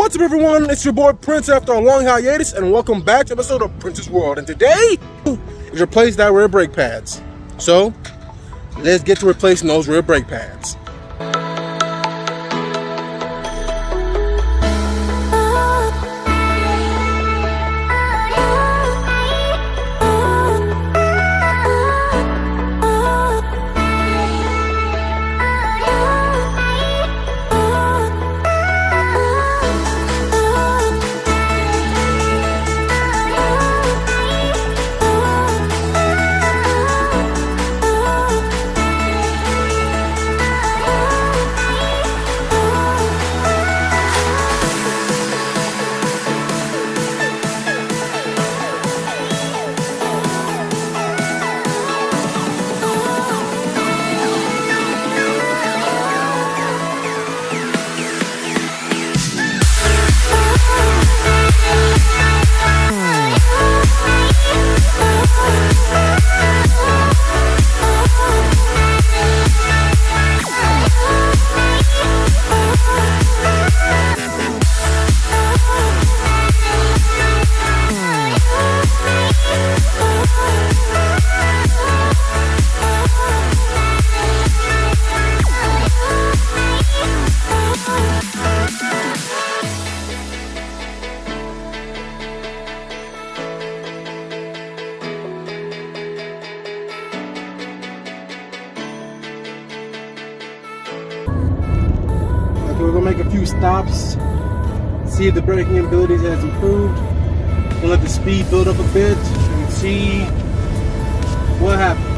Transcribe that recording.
What's up, everyone? It's your boy Prince after a long hiatus, and welcome back to an episode of Prince's World. And today is replace that rear brake pads. So let's get to replacing those rear brake pads. We're gonna make a few stops, see if the braking ability has improved. We'll let the speed build up a bit and see what happens.